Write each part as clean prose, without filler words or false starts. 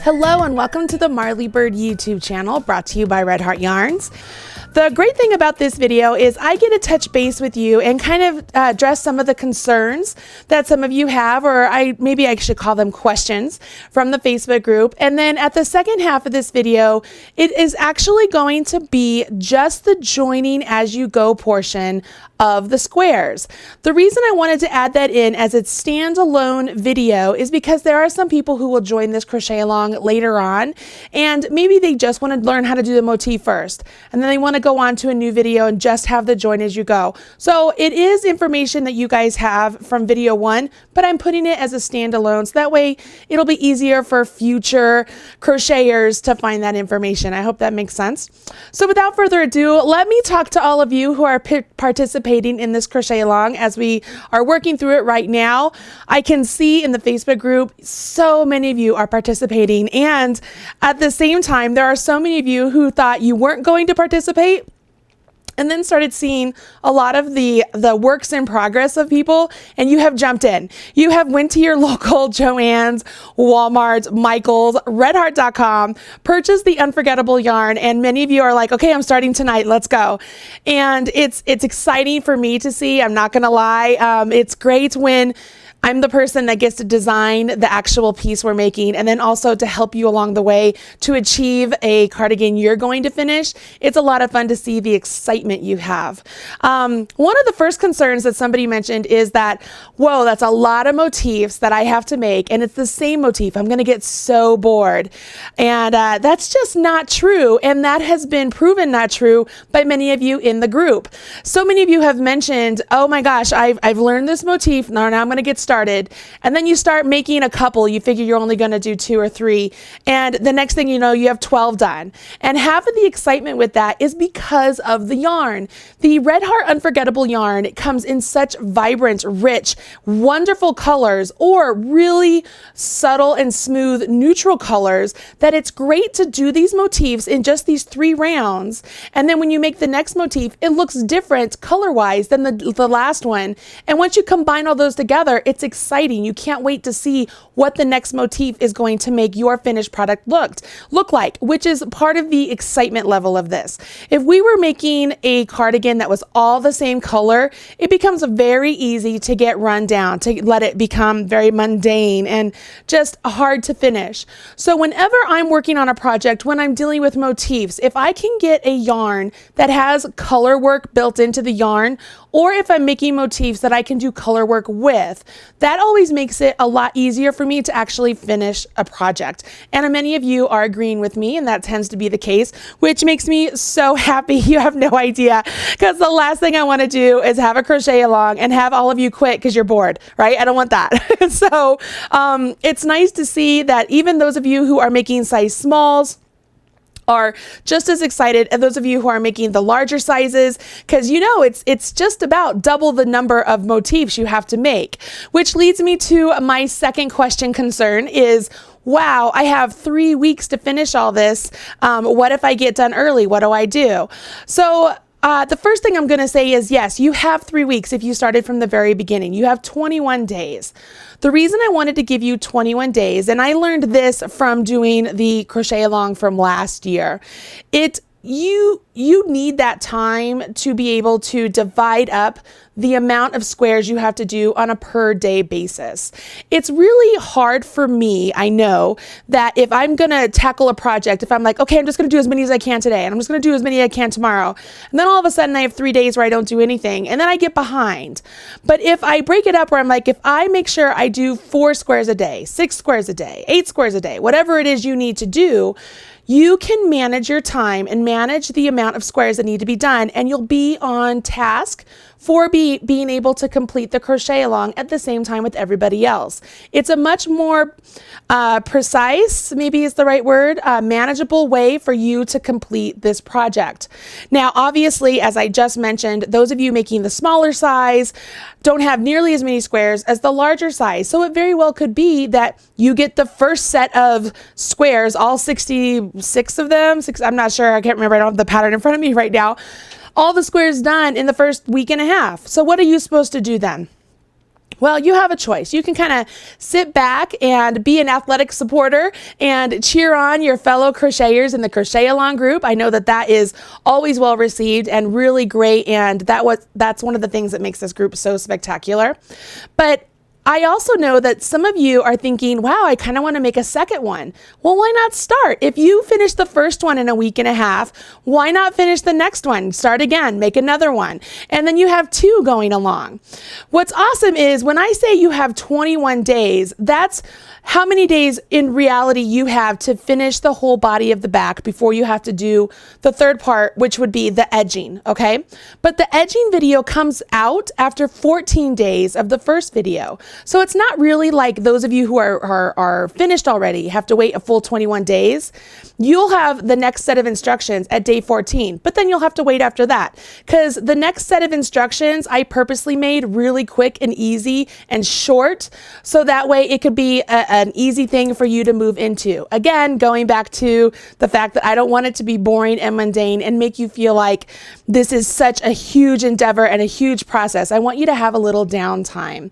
Hello and welcome to the Marley Bird YouTube channel, brought to you by Red Heart Yarns. The great thing about this video is I get to touch base with you and kind of address some of the concerns that some of you have, or maybe I should call them questions from the Facebook group. And then at the second half of this video, it is actually going to be just the joining as you go portion of the squares. The reason I wanted to add that in as its standalone video is because there are some people who will join this crochet along later on, and maybe they just want to learn how to do the motif first, and then they want to go on to a new video and just have the join as you go. So it is information that you guys have from video one, but I'm putting it as a standalone, so that way it'll be easier for future crocheters to find that information. I hope that makes sense. So without further ado, let me talk to all of you who are participating in this crochet along as we are working through it right now. I can see in the Facebook group so many of you are participating, and at the same time there are so many of you who thought you weren't going to participate and then started seeing a lot of the works in progress of people, and you have jumped in. You have went to your local Joann's, Walmart's, Michael's, redheart.com, purchased the Unforgettable yarn, and many of you are like, okay, I'm starting tonight, let's go. And it's exciting for me to see, I'm not gonna lie. It's great when I'm the person that gets to design the actual piece we're making, and then also to help you along the way to achieve a cardigan you're going to finish. It's a lot of fun to see the excitement you have. One of the first concerns that somebody mentioned is that, whoa, that's a lot of motifs that I have to make, and it's the same motif. I'm going to get so bored. And that's just not true, and that has been proven not true by many of you in the group. So many of you have mentioned, oh my gosh, I've learned this motif, now I'm going to get started. And then you start making a couple, you figure you're only going to do 2 or 3, and the next thing you know, you have 12 done. And half of the excitement with that is because of the yarn. The Red Heart Unforgettable yarn, it comes in such vibrant, rich, wonderful colors, or really subtle and smooth neutral colors, that it's great to do these motifs in just these 3 rounds. And then when you make the next motif, it looks different color-wise than the last one. And once you combine all those together, it's exciting. You can't wait to see what the next motif is going to make your finished product look like, which is part of the excitement level of this. If we were making a cardigan that was all the same color, it becomes very easy to get run down, to let it become very mundane and just hard to finish. So whenever I'm working on a project, when I'm dealing with motifs, if I can get a yarn that has color work built into the yarn, or if I'm making motifs that I can do color work with, that always makes it a lot easier for me to actually finish a project. And many of you are agreeing with me, and that tends to be the case, which makes me so happy. You have no idea, because the last thing I want to do is have a crochet along and have all of you quit because you're bored, right? I don't want that. So it's nice to see that even those of you who are making size smalls are just as excited as those of you who are making the larger sizes, because you know it's just about double the number of motifs you have to make. Which leads me to my second concern is, wow, I have 3 weeks to finish all this. What if I get done early? What do I do? So the first thing I'm going to say is, yes, you have 3 weeks if you started from the very beginning. You have 21 days. The reason I wanted to give you 21 days, and I learned this from doing the crochet along from last year, you need that time to be able to divide up the amount of squares you have to do on a per day basis. It's really hard for me, I know, that if I'm gonna tackle a project, if I'm like, okay, I'm just gonna do as many as I can today, and I'm just gonna do as many as I can tomorrow, and then all of a sudden I have 3 days where I don't do anything, and then I get behind. But if I break it up where I'm like, if I make sure I do 4 squares a day, 6 squares a day, 8 squares a day, whatever it is you need to do, you can manage your time and manage the amount of squares that need to be done, and you'll be on task for being able to complete the crochet along at the same time with everybody else. It's a much more precise, maybe is the right word, manageable way for you to complete this project. Now, obviously, as I just mentioned, those of you making the smaller size don't have nearly as many squares as the larger size. So it very well could be that you get the first set of squares, all 66 of them, I'm not sure, I can't remember, I don't have the pattern in front of me right now, all the squares done in the first week and a half. So what are you supposed to do then? Well, you have a choice. You can kind of sit back and be an athletic supporter and cheer on your fellow crocheters in the crochet along group. I know that that is always well received and really great, and that's one of the things that makes this group so spectacular. But I also know that some of you are thinking, wow, I kind of want to make a second one. Well, why not start? If you finish the first one in a week and a half, why not finish the next one? Start again, make another one. And then you have 2 going along. What's awesome is when I say you have 21 days, that's how many days in reality you have to finish the whole body of the back before you have to do the third part, which would be the edging, okay? But the edging video comes out after 14 days of the first video. So it's not really like those of you who are finished already have to wait a full 21 days. You'll have the next set of instructions at day 14, but then you'll have to wait after that because the next set of instructions I purposely made really quick and easy and short. So that way it could be an easy thing for you to move into. Again, going back to the fact that I don't want it to be boring and mundane and make you feel like this is such a huge endeavor and a huge process. I want you to have a little downtime.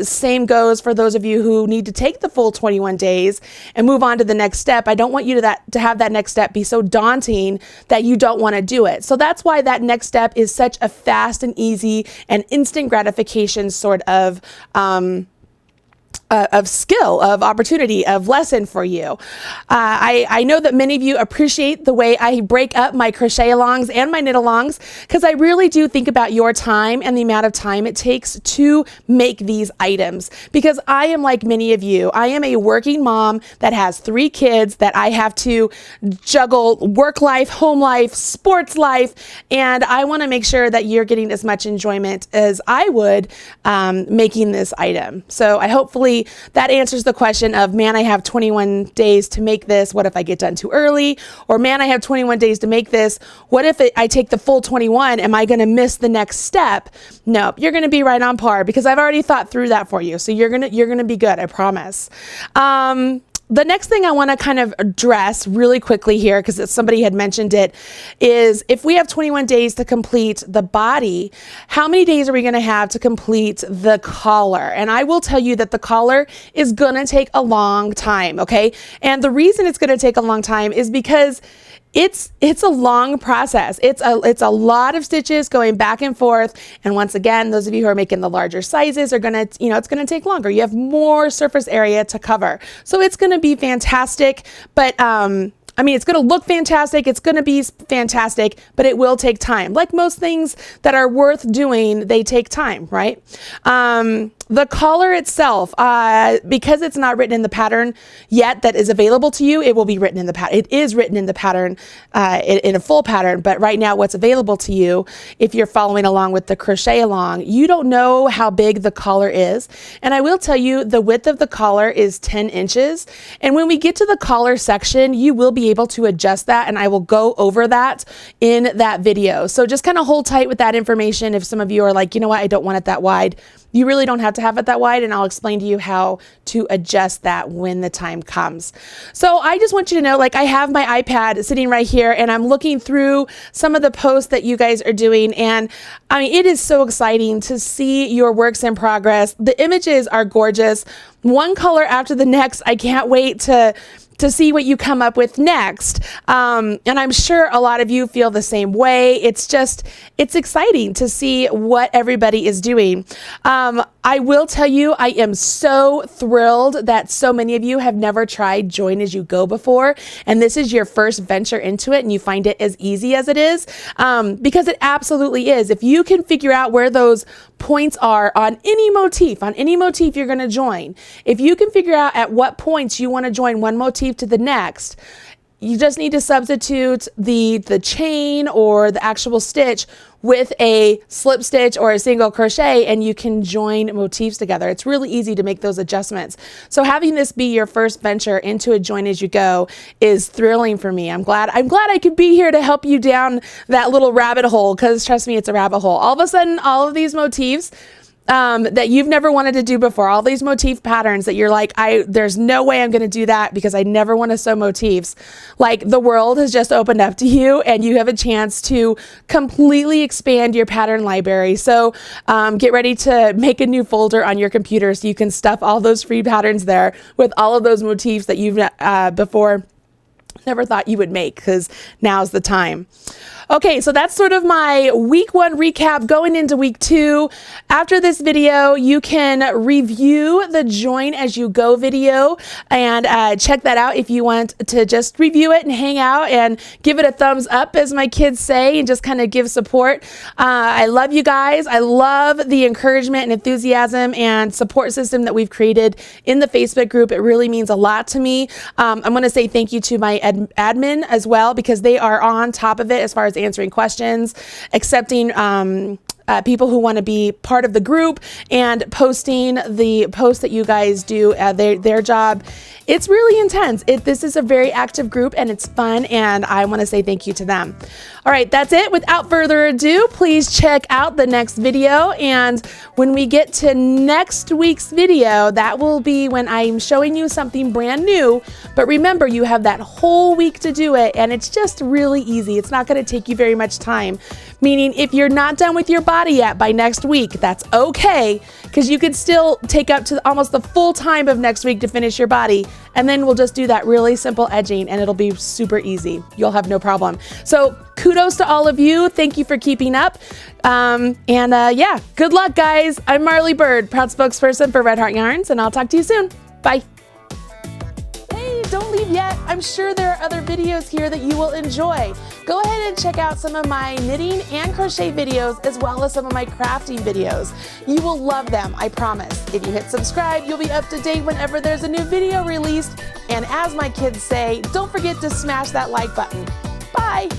Same goes for those of you who need to take the full 21 days and move on to the next step. I don't want you to have that next step be so daunting that you don't want to do it. So that's why that next step is such a fast and easy and instant gratification sort of skill, of opportunity, of lesson for you. I know that many of you appreciate the way I break up my crochet alongs and my knit alongs because I really do think about your time and the amount of time it takes to make these items. Because I am like many of you. I am a working mom that has 3 kids that I have to juggle work life, home life, sports life, and I want to make sure that you're getting as much enjoyment as I would making this item. So I hopefully that answers the question of, man, I have 21 days to make this. What if I get done too early? Or man, I have 21 days to make this. What if I take the full 21? Am I going to miss the next step? No, you're going to be right on par because I've already thought through that for you. So you're going to be good. I promise. The next thing I want to kind of address really quickly here, because somebody had mentioned it, is if we have 21 days to complete the body, how many days are we going to have to complete the collar? And I will tell you that the collar is going to take a long time, okay? And the reason it's going to take a long time is because it's a long process. It's a lot of stitches going back and forth. And once again, those of you who are making the larger sizes are gonna, it's gonna take longer. You have more surface area to cover. So it's gonna be fantastic, but I mean, it's going to look fantastic. It's going to be fantastic, but it will take time. Like most things that are worth doing, they take time, right? The collar itself, because it's not written in the pattern yet that is available to you, it will be written in the pattern. It is written in the pattern, in a full pattern, but right now what's available to you, if you're following along with the crochet along, you don't know how big the collar is. And I will tell you the width of the collar is 10 inches. And when we get to the collar section, you will be able to adjust that, and I will go over that in that video. So just kind of hold tight with that information. If some of you are like, you know what, I don't want it that wide, you really don't have to have it that wide, and I'll explain to you how to adjust that when the time comes. So I just want you to know, like, I have my iPad sitting right here, and I'm looking through some of the posts that you guys are doing, and I mean, it is so exciting to see your works in progress. The images are gorgeous. One color after the next. I can't wait to see what you come up with next. And I'm sure a lot of you feel the same way. It's exciting to see what everybody is doing. I will tell you, I am so thrilled that so many of you have never tried Join As You Go before, and this is your first venture into it, and you find it as easy as it is, because it absolutely is. If you can figure out where those points are on any motif you're going to join, if you can figure out at what points you want to join one motif to the next, you just need to substitute the chain or the actual stitch with a slip stitch or a single crochet, and you can join motifs together. It's really easy to make those adjustments. So having this be your first venture into a Join As You Go is thrilling for me. I'm glad I could be here to help you down that little rabbit hole, because trust me, it's a rabbit hole. All of a sudden, all of these motifs, that you've never wanted to do before, all these motif patterns that you're like, there's no way I'm going to do that because I never want to sew motifs. Like, the world has just opened up to you and you have a chance to completely expand your pattern library. So get ready to make a new folder on your computer so you can stuff all those free patterns there with all of those motifs that you've before never thought you would make, because now's the time. Okay, so that's sort of my week 1 recap going into week 2. After this video, you can review the Join As You Go video and check that out if you want to just review it and hang out and give it a thumbs up, as my kids say, and just kind of give support. I love you guys. I love the encouragement and enthusiasm and support system that we've created in the Facebook group. It really means a lot to me. I'm going to say thank you to my admin as well, because they are on top of it as far as answering questions, accepting people who want to be part of the group, and posting the posts that you guys do. Their job, it's really intense. This is a very active group and it's fun, and I want to say thank you to them. All right, that's it. Without further ado, please check out the next video, and when we get to next week's video, that will be when I'm showing you something brand new. But remember, you have that whole week to do it, and it's just really easy. It's not going to take you very much time, meaning if you're not done with your body yet by next week, that's okay, because you could still take up to almost the full time of next week to finish your body, and then we'll just do that really simple edging and it'll be super easy. You'll have no problem. So kudos to all of you. Thank you for keeping up. Yeah, good luck, guys. I'm Marley Bird, proud spokesperson for Red Heart Yarns, and I'll talk to you soon. Bye. Hey, don't leave yet. I'm sure there are other videos here that you will enjoy. Go ahead and check out some of my knitting and crochet videos, as well as some of my crafting videos. You will love them, I promise. If you hit subscribe, you'll be up to date whenever there's a new video released. And as my kids say, don't forget to smash that like button. Bye.